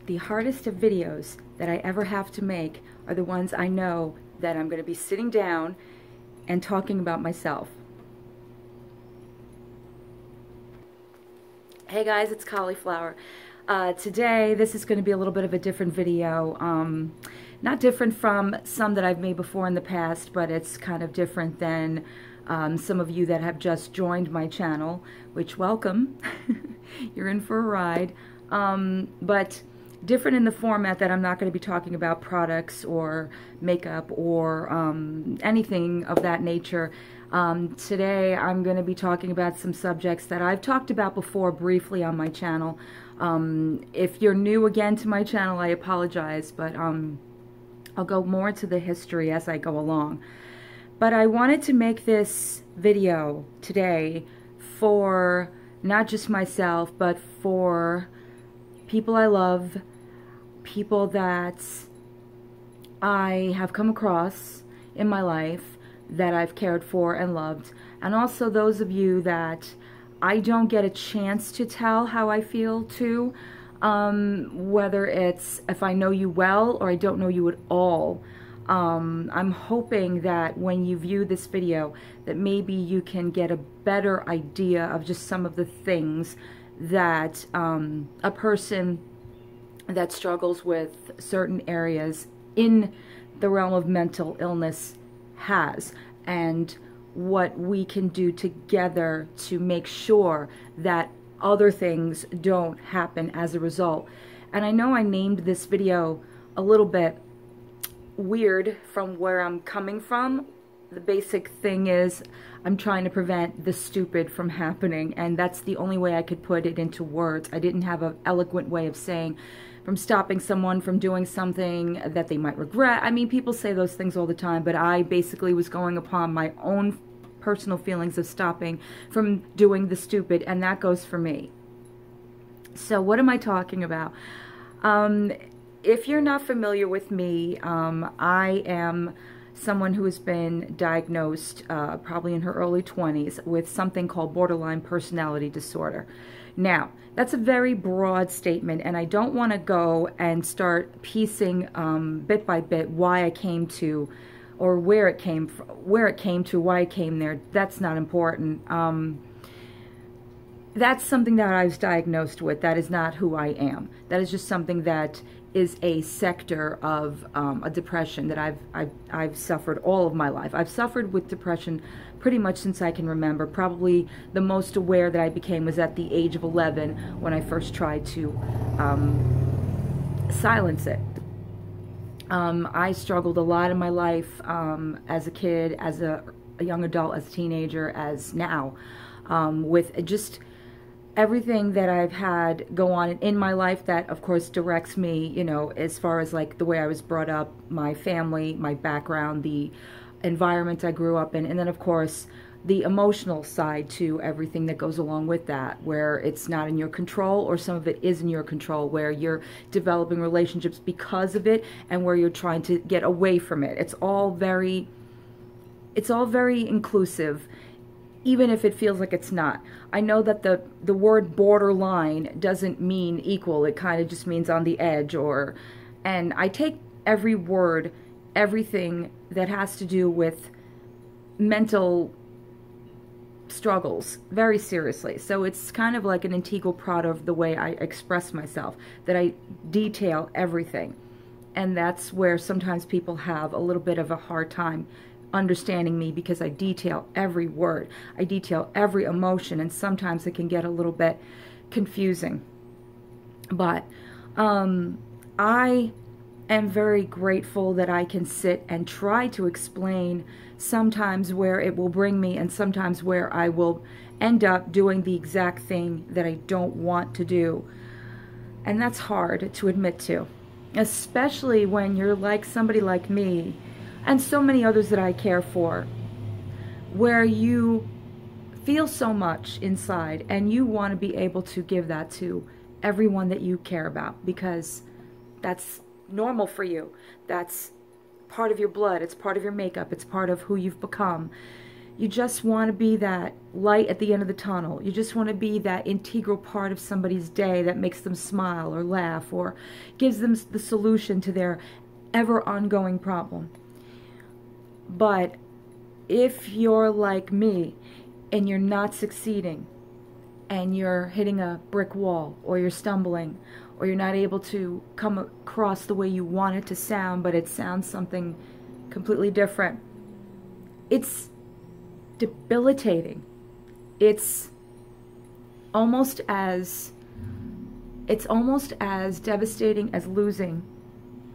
The hardest of videos that I ever have to make are the ones I know that I'm going to be sitting down and talking about myself. Hey guys, it's Cauliflower. Today, this is going to be a little bit of a different video. Not different from some that I've made before in the past, but it's kind of different than some of you that have just joined my channel, which welcome. You're in for a ride. But different in the format that I'm not going to be talking about products or makeup or anything of that nature. Today I'm going to be talking about some subjects that I've talked about before briefly on my channel. If you're new again to my channel, I apologize, but I'll go more into the history as I go along. But I wanted to make this video today for not just myself, but for people I love, people that I have come across in my life that I've cared for and loved, and also those of you that I don't get a chance to tell how I feel to, whether it's if I know you well or I don't know you at all. I'm hoping that when you view this video that maybe you can get a better idea of just some of the things that a person that struggles with certain areas in the realm of mental illness has, and what we can do together to make sure that other things don't happen as a result. And I know I named this video a little bit weird from where I'm coming from. The basic thing is I'm trying to prevent the stupid from happening, and that's the only way I could put it into words. I didn't have an eloquent way of saying from stopping someone from doing something that they might regret. I mean, people say those things all the time, but I basically was going upon my own personal feelings of stopping from doing the stupid, and that goes for me. So what am I talking about? If you're not familiar with me, I am someone who has been diagnosed probably in her early 20s with something called borderline personality disorder. Now, that's a very broad statement, and I don't want to go and start piecing bit by bit why I came to, or where it came to, why I came there. That's not important. That's something that I was diagnosed with. That is not who I am. That is just something that is a sector of a depression that I've suffered all of my life. I've suffered with depression pretty much since I can remember. Probably the most aware that I became was at the age of 11 when I first tried to silence it. I struggled a lot in my life as a kid, as a young adult, as a teenager, as now, with just everything that I've had go on in my life that, of course, directs me, you know, as far as like the way I was brought up, my family, my background, the environment I grew up in, and then, of course, the emotional side to everything that goes along with that, where it's not in your control, or some of it is in your control, where you're developing relationships because of it, and where you're trying to get away from it. It's all very inclusive, even if it feels like it's not. I know that the word borderline doesn't mean equal. It kind of just means on the edge, and I take every word, everything that has to do with mental struggles very seriously. So it's kind of like an integral part of the way I express myself, that I detail everything. And that's where sometimes people have a little bit of a hard time understanding me, because I detail every word, I detail every emotion, and sometimes it can get a little bit confusing. But I am very grateful that I can sit and try to explain sometimes where it will bring me, and sometimes where I will end up doing the exact thing that I don't want to do. And that's hard to admit to, especially when you're like somebody like me, and so many others that I care for, where you feel so much inside and you want to be able to give that to everyone that you care about, because that's normal for you. That's part of your blood. It's part of your makeup. It's part of who you've become. You just want to be that light at the end of the tunnel. You just want to be that integral part of somebody's day that makes them smile or laugh or gives them the solution to their ever ongoing problem. But if you're like me and you're not succeeding and you're hitting a brick wall or you're stumbling or you're not able to come across the way you want it to sound, but it sounds something completely different, it's debilitating. It's almost as devastating as losing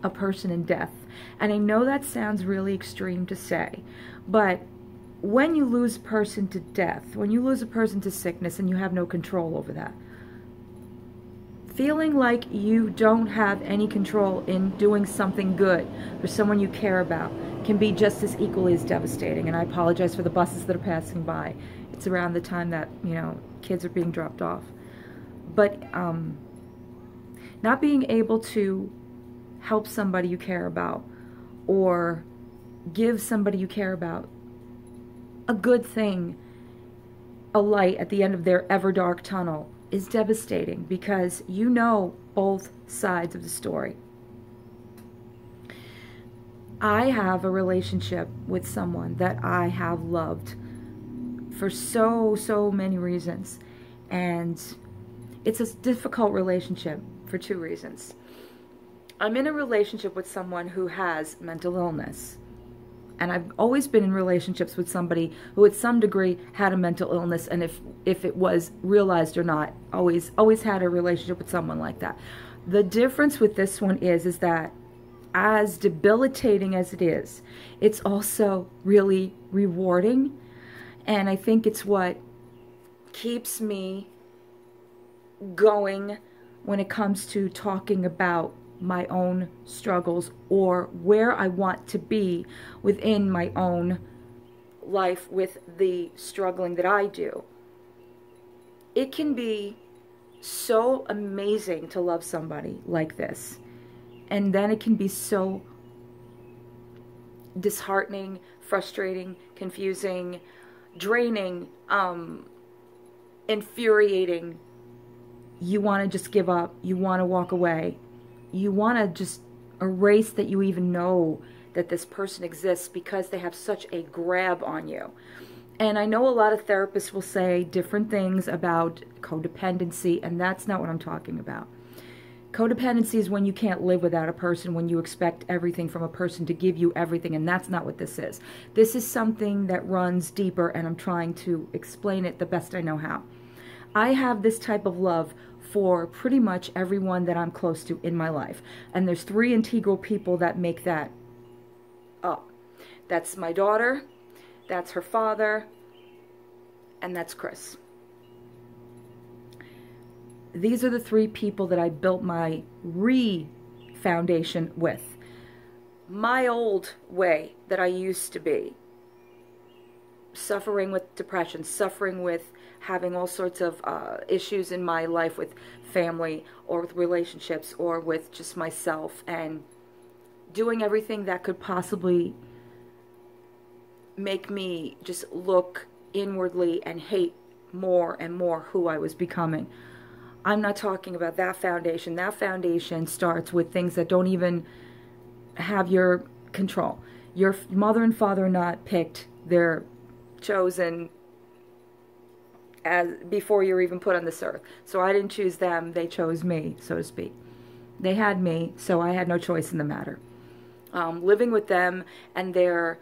a person in death. And I know that sounds really extreme to say, but when you lose a person to death, when you lose a person to sickness and you have no control over that, feeling like you don't have any control in doing something good for someone you care about can be just as equally as devastating. And I apologize for the buses that are passing by. It's around the time that, kids are being dropped off. But not being able to help somebody you care about or give somebody you care about a good thing, a light at the end of their ever dark tunnel, is devastating because you know both sides of the story. I have a relationship with someone that I have loved for so many reasons, and it's a difficult relationship for two reasons. I'm in a relationship with someone who has mental illness, and I've always been in relationships with somebody who at some degree had a mental illness, and if it was realized or not, always had a relationship with someone like that. The difference with this one is that as debilitating as it is, it's also really rewarding, and I think it's what keeps me going when it comes to talking about my own struggles or where I want to be within my own life with the struggling that I do. It can be so amazing to love somebody like this, and then it can be so disheartening, frustrating, confusing, draining, infuriating. You want to just give up. You want to walk away. You want to just erase that you even know that this person exists because they have such a grab on you. And I know a lot of therapists will say different things about codependency, and that's not what I'm talking about. Codependency is when you can't live without a person, when you expect everything from a person to give you everything, and that's not what this is. This is something that runs deeper, and I'm trying to explain it the best I know how. I have this type of love for pretty much everyone that I'm close to in my life. And there's three integral people that make that up. That's my daughter, that's her father, and that's Chris. These are the three people that I built my foundation with. My old way that I used to be, suffering with depression, suffering with having all sorts of issues in my life with family or with relationships or with just myself, and doing everything that could possibly make me just look inwardly and hate more and more who I was becoming. I'm not talking about that foundation. That foundation starts with things that don't even have your control. Your mother and father are not picked. They're chosen as before you're even put on this earth. So I didn't choose them, they chose me, so to speak. They had me, so I had no choice in the matter. Living with them and their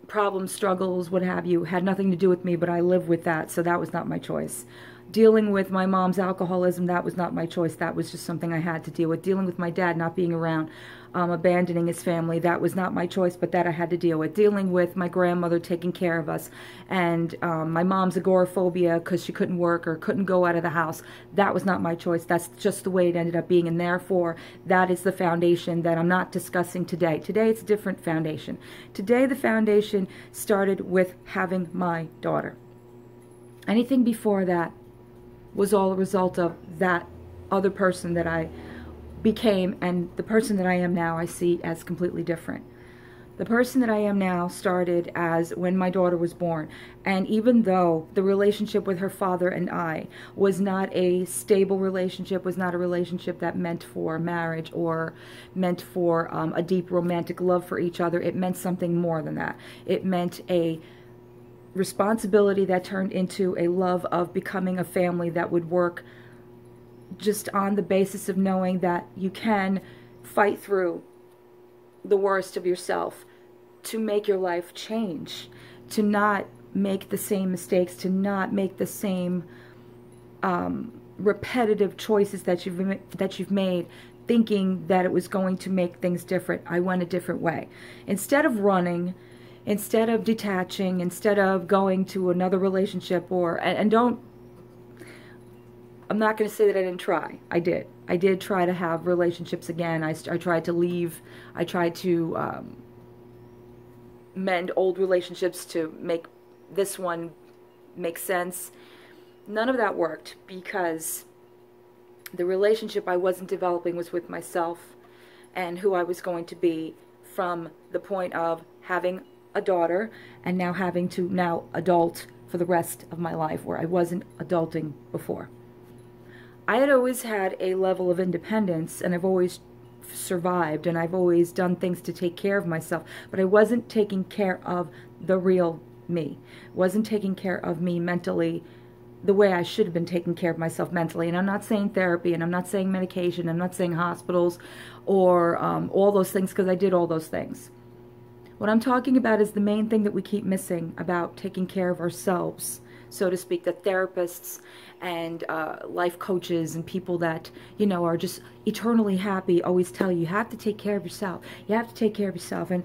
problems, struggles, what have you, had nothing to do with me, but I lived with that, so that was not my choice. Dealing with my mom's alcoholism, that was not my choice. That was just something I had to deal with. Dealing with my dad not being around, abandoning his family, that was not my choice, but that I had to deal with. Dealing with my grandmother taking care of us, and my mom's agoraphobia because she couldn't work or couldn't go out of the house, that was not my choice. That's just the way it ended up being, and therefore that is the foundation that I'm not discussing today. Today it's a different foundation. Today the foundation started with having my daughter. Anything before that was all a result of that other person that I became, and the person that I am now I see as completely different. The person that I am now started as when my daughter was born. And even though the relationship with her father and I was not a stable relationship, was not a relationship that meant for marriage or meant for a deep romantic love for each other, it meant something more than that. It meant a responsibility that turned into a love of becoming a family that would work just on the basis of knowing that you can fight through the worst of yourself to make your life change, to not make the same mistakes, to not make the same repetitive choices that you've made, thinking that it was going to make things different. I went a different way. Instead of running, instead of detaching, instead of going to another relationship, I'm not going to say that I didn't try. I did. I did try to have relationships again. I tried to leave. I tried to mend old relationships to make this one make sense. None of that worked because the relationship I wasn't developing was with myself and who I was going to be from the point of having a daughter and now having to adult for the rest of my life, where I wasn't adulting before. I had always had a level of independence, and I've always survived, and I've always done things to take care of myself, but I wasn't taking care of the real me. Wasn't taking care of me mentally the way I should have been taking care of myself mentally. And I'm not saying therapy, and I'm not saying medication, I'm not saying hospitals or all those things, because I did all those things. What I'm talking about is the main thing that we keep missing about taking care of ourselves, so to speak, the therapists and life coaches and people that, you know, are just eternally happy always tell you, you have to take care of yourself. You have to take care of yourself. And,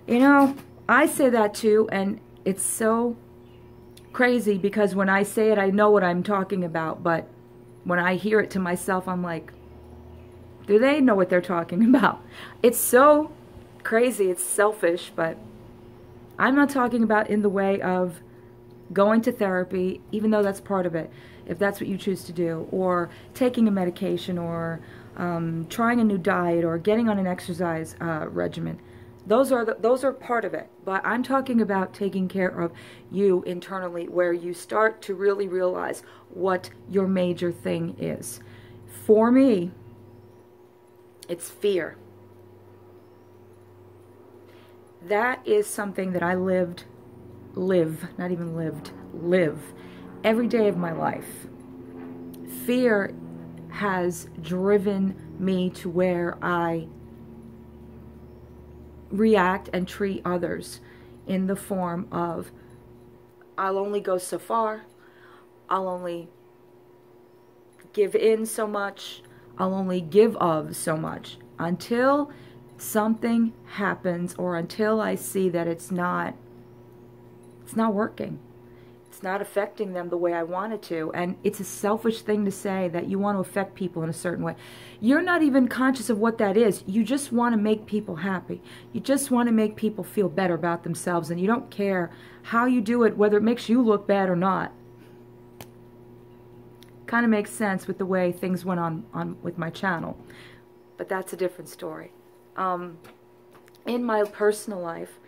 you know, I say that too, and it's so crazy because when I say it, I know what I'm talking about, but when I hear it to myself, I'm like, do they know what they're talking about? It's so crazy, it's selfish, but I'm not talking about in the way of going to therapy, even though that's part of it, if that's what you choose to do, or taking a medication, or trying a new diet, or getting on an exercise regimen. Those are part of it. But I'm talking about taking care of you internally, where you start to really realize what your major thing is. For me, it's fear. That is something that I live every day of my life. Fear has driven me to where I react and treat others in the form of, I'll only go so far, I'll only give in so much, I'll only give of so much, until something happens or until I see that it's not working. It's not affecting them the way I want it to. And it's a selfish thing to say that you want to affect people in a certain way. You're not even conscious of what that is. You just want to make people happy. You just want to make people feel better about themselves, and you don't care how you do it, whether it makes you look bad or not. Kind of makes sense with the way things went on with my channel. But that's a different story. In my personal life,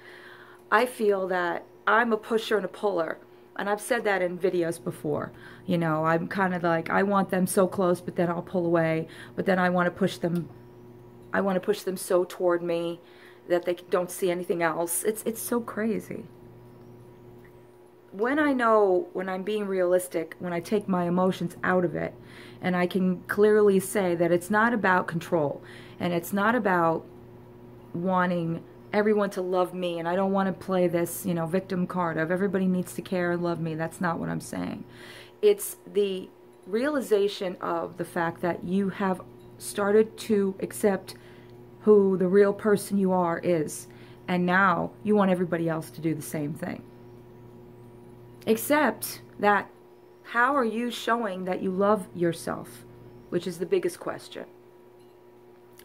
I feel that I'm a pusher and a puller. And I've said that in videos before. You know, I'm kind of like, I want them so close, but then I'll pull away. But then I want to push them so toward me that they don't see anything else. It's so crazy. When I know, when I'm being realistic, when I take my emotions out of it, and I can clearly say that it's not about control, and it's not about wanting everyone to love me, and I don't want to play this, you know, victim card of everybody needs to care and love me. That's not what I'm saying. It's the realization of the fact that you have started to accept who the real person you are is, and now you want everybody else to do the same thing. Except that, how are you showing that you love yourself? Which is the biggest question.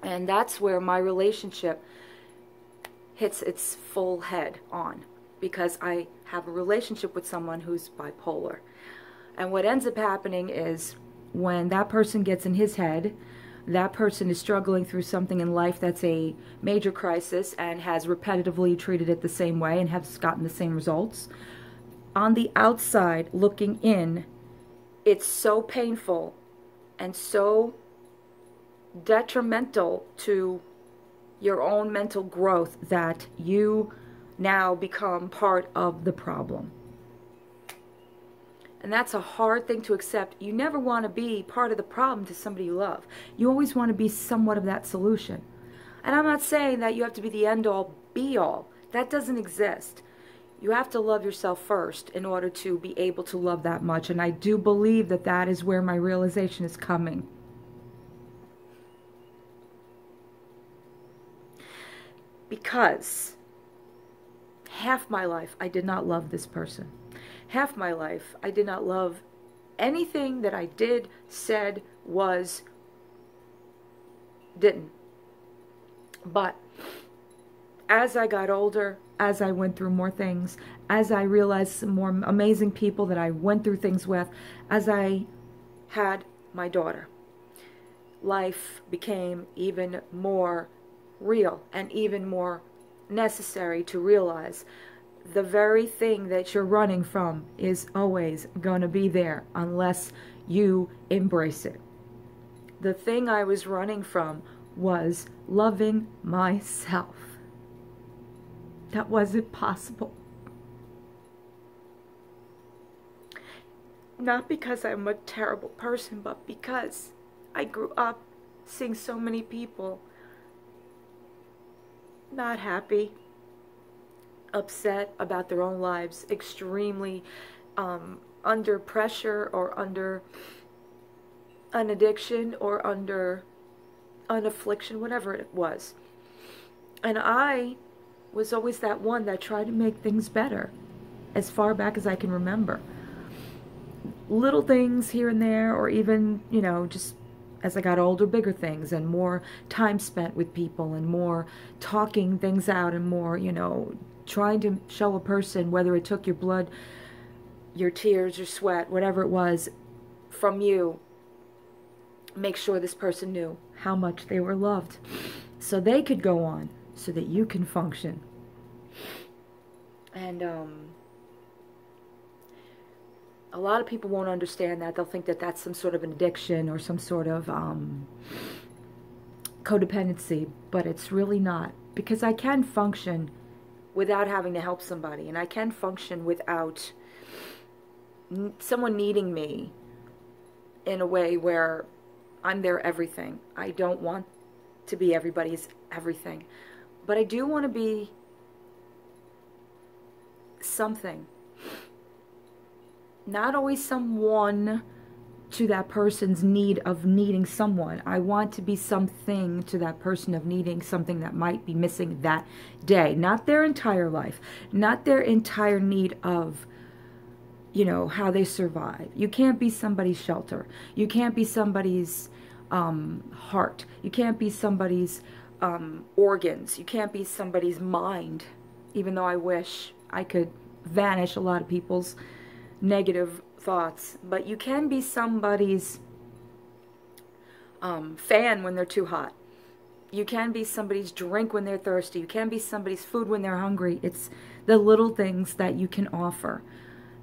And that's where my relationship hits its full head on, because I have a relationship with someone who's bipolar. And what ends up happening is, when that person gets in his head, that person is struggling through something in life that's a major crisis and has repetitively treated it the same way and has gotten the same results. On the outside, looking in, it's so painful and so detrimental to your own mental growth that you now become part of the problem. And that's a hard thing to accept. You never want to be part of the problem to somebody you love. You always want to be somewhat of that solution. And I'm not saying that you have to be the end-all, be-all. That doesn't exist. You have to love yourself first in order to be able to love that much. And I do believe that that is where my realization is coming. Because half my life I did not love this person. Half my life I did not love anything that I did, said, was, didn't. But as I got older, as I went through more things, as I realized some more amazing people that I went through things with, as I had my daughter, life became even more real and even more necessary to realize the very thing that you're running from is always going to be there unless you embrace it. The thing I was running from was loving myself. That wasn't possible. Not because I'm a terrible person, but because I grew up seeing so many people not happy, upset about their own lives, extremely under pressure or under an addiction or under an affliction, whatever it was. And I was always that one that tried to make things better as far back as I can remember. Little things here and there, or even, you know, just as I got older, bigger things, and more time spent with people, and more talking things out, and more, you know, trying to show a person, whether it took your blood, your tears, your sweat, whatever it was, from you, make sure this person knew how much they were loved, so they could go on, so that you can function. And a lot of people won't understand that. They'll think that that's some sort of an addiction or some sort of codependency, but it's really not, because I can function without having to help somebody, and I can function without someone needing me in a way where I'm their everything. I don't want to be everybody's everything, but I do want to be something. Not always someone to that person's need of needing someone. I want to be something to that person of needing something that might be missing that day. Not their entire life. Not their entire need of, you know, how they survive. You can't be somebody's shelter. You can't be somebody's heart. You can't be somebody's organs. You can't be somebody's mind. Even though I wish I could vanish a lot of people's negative thoughts, but you can be somebody's fan when they're too hot. You can be somebody's drink when they're thirsty. You can be somebody's food when they're hungry. It's the little things that you can offer.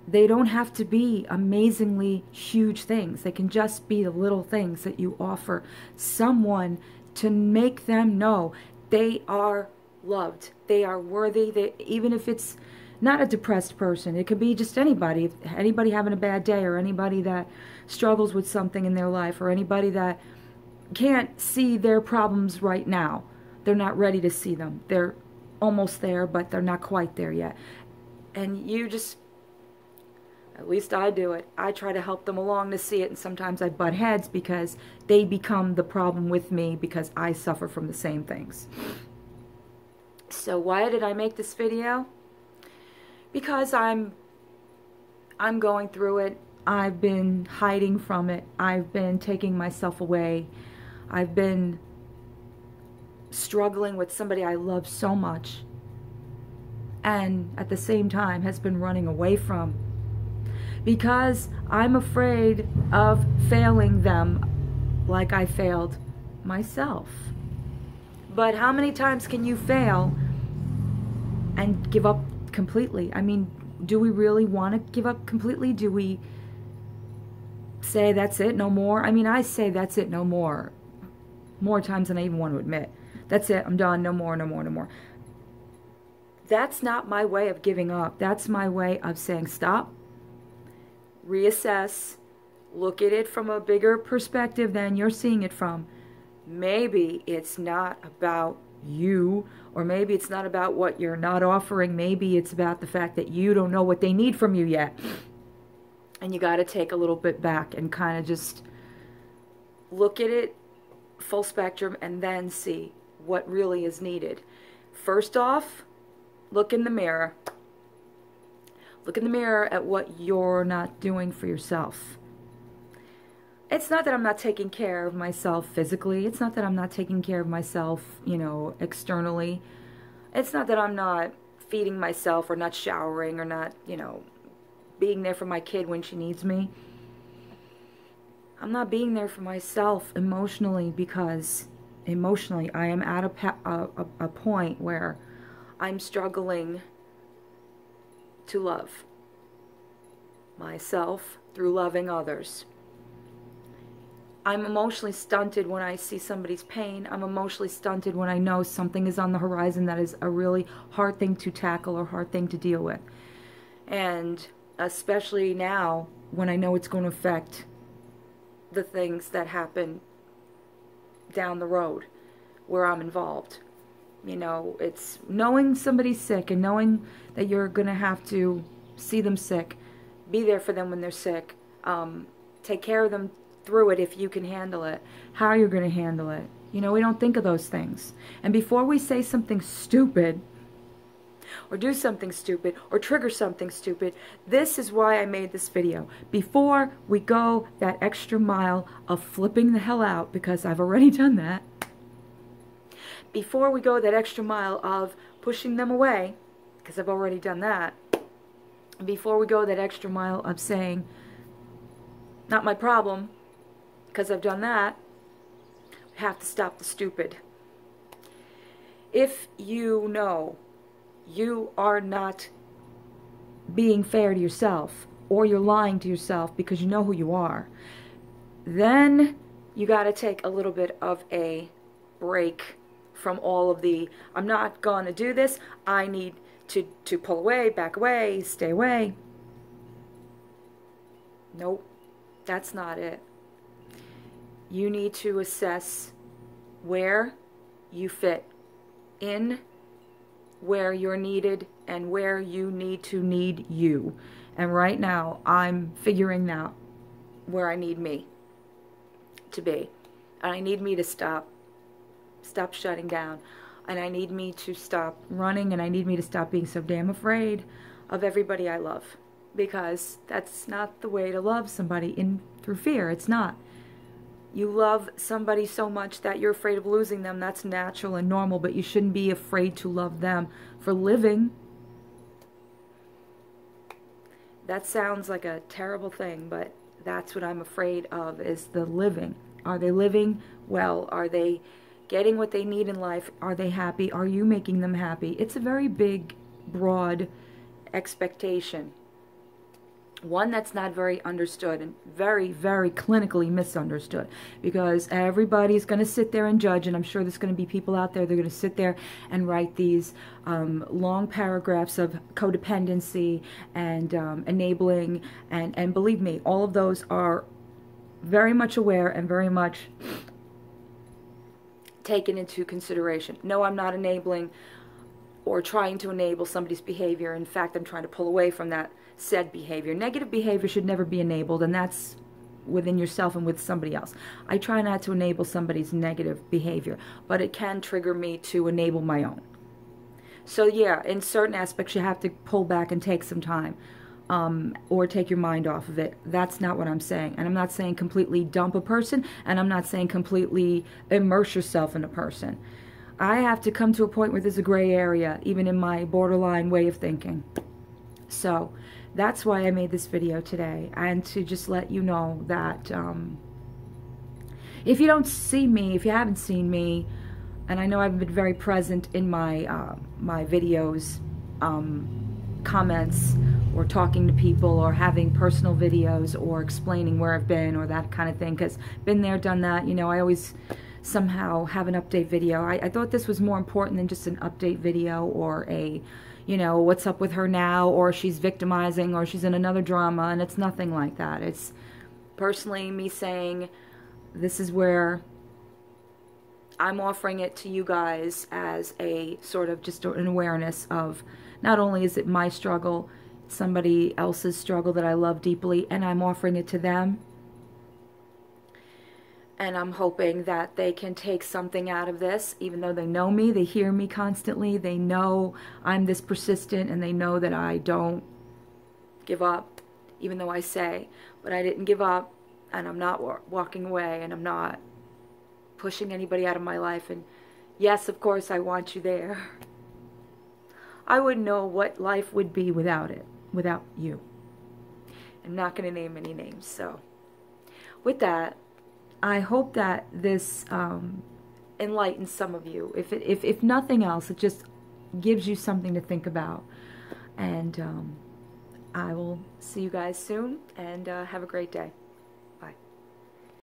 They don't have to be amazingly huge things. They can just be the little things that you offer someone to make them know they are loved. They are worthy. Even if it's not a depressed person. It could be just anybody. Anybody having a bad day, or anybody that struggles with something in their life, or anybody that can't see their problems right now. They're not ready to see them. They're almost there, but they're not quite there yet. And you just, at least I do it, I try to help them along to see it, and sometimes I butt heads because they become the problem with me because I suffer from the same things. So why did I make this video? Because I'm going through it. I've been hiding from it. I've been taking myself away. I've been struggling with somebody I love so much, and at the same time has been running away from, because I'm afraid of failing them like I failed myself. But how many times can you fail and give up completely? I mean, do we really want to give up completely? Do we say that's it, no more? I mean, I say that's it, no more times than I even want to admit. That's it, I'm done, no more, no more, no more. That's not my way of giving up. That's my way of saying stop, reassess, look at it from a bigger perspective than you're seeing it from. Maybe it's not about you, or maybe it's not about what you're not offering. Maybe it's about the fact that you don't know what they need from you yet. And you got to take a little bit back and kind of just look at it full spectrum and then see what really is needed. First off, look in the mirror. Look in the mirror at what you're not doing for yourself. It's not that I'm not taking care of myself physically. It's not that I'm not taking care of myself, externally. It's not that I'm not feeding myself or not showering or not, being there for my kid when she needs me. I'm not being there for myself emotionally because emotionally I am at a point where I'm struggling to love myself through loving others. I'm emotionally stunted when I see somebody's pain. I'm emotionally stunted when I know something is on the horizon that is a really hard thing to tackle or hard thing to deal with. And especially now when I know it's going to affect the things that happen down the road where I'm involved. It's knowing somebody's sick and knowing that you're going to have to see them sick, be there for them when they're sick, take care of them through it if you can handle it, how you're going to handle it. We don't think of those things. And before we say something stupid, or do something stupid, or trigger something stupid, this is why I made this video. Before we go that extra mile of flipping the hell out, because I've already done that, before we go that extra mile of pushing them away, because I've already done that, before we go that extra mile of saying, not my problem, because I've done that, we have to stop the stupid. If you know you are not being fair to yourself, or you're lying to yourself because you know who you are, then you got to take a little bit of a break from all of the, I'm not going to do this, I need to pull away, back away, stay away. Nope, that's not it. You need to assess where you fit in, where you're needed, and where you need to need you. And right now, I'm figuring out where I need me to be. And I need me to stop shutting down. And I need me to stop running, and I need me to stop being so damn afraid of everybody I love. Because that's not the way to love somebody through fear. It's not. You love somebody so much that you're afraid of losing them. That's natural and normal, but you shouldn't be afraid to love them for living. That sounds like a terrible thing, but that's what I'm afraid of, is the living. Are they living well? Are they getting what they need in life? Are they happy? Are you making them happy? It's a very big, broad expectation. One that's not very understood, and very, very clinically misunderstood, because everybody's going to sit there and judge, and I'm sure there's going to be people out there that are going to sit there and write these long paragraphs of codependency and enabling, and believe me, all of those are very much aware and very much taken into consideration. No, I'm not enabling or trying to enable somebody's behavior. In fact, I'm trying to pull away from that said behavior. Negative behavior should never be enabled, and that's within yourself and with somebody else. I try not to enable somebody's negative behavior, but it can trigger me to enable my own. So yeah, in certain aspects you have to pull back and take some time, or take your mind off of it. That's not what I'm saying. And I'm not saying completely dump a person, and I'm not saying completely immerse yourself in a person. I have to come to a point where there's a gray area, even in my borderline way of thinking. So that's why I made this video today, and to just let you know that if you don't see me, if you haven't seen me, and I know I've been very present in my my videos, comments, or talking to people, or having personal videos, or explaining where I've been, or that kind of thing, because been there, done that. You know, I always somehow have an update video. I thought this was more important than just an update video, or a, you know, what's up with her now, or she's victimizing, or she's in another drama, and it's nothing like that. It's personally me saying, this is where I'm offering it to you guys as a sort of just an awareness of, not only is it my struggle, it's somebody else's struggle that I love deeply, and I'm offering it to them. And I'm hoping that they can take something out of this, even though they know me, they hear me constantly, they know I'm this persistent, and they know that I don't give up, even though I say, but I didn't give up, and I'm not walking away, and I'm not pushing anybody out of my life. And yes, of course, I want you there. I wouldn't know what life would be without it, without you. I'm not going to name any names. So with that, I hope that this enlightens some of you. If nothing else, it just gives you something to think about. And I will see you guys soon, and have a great day.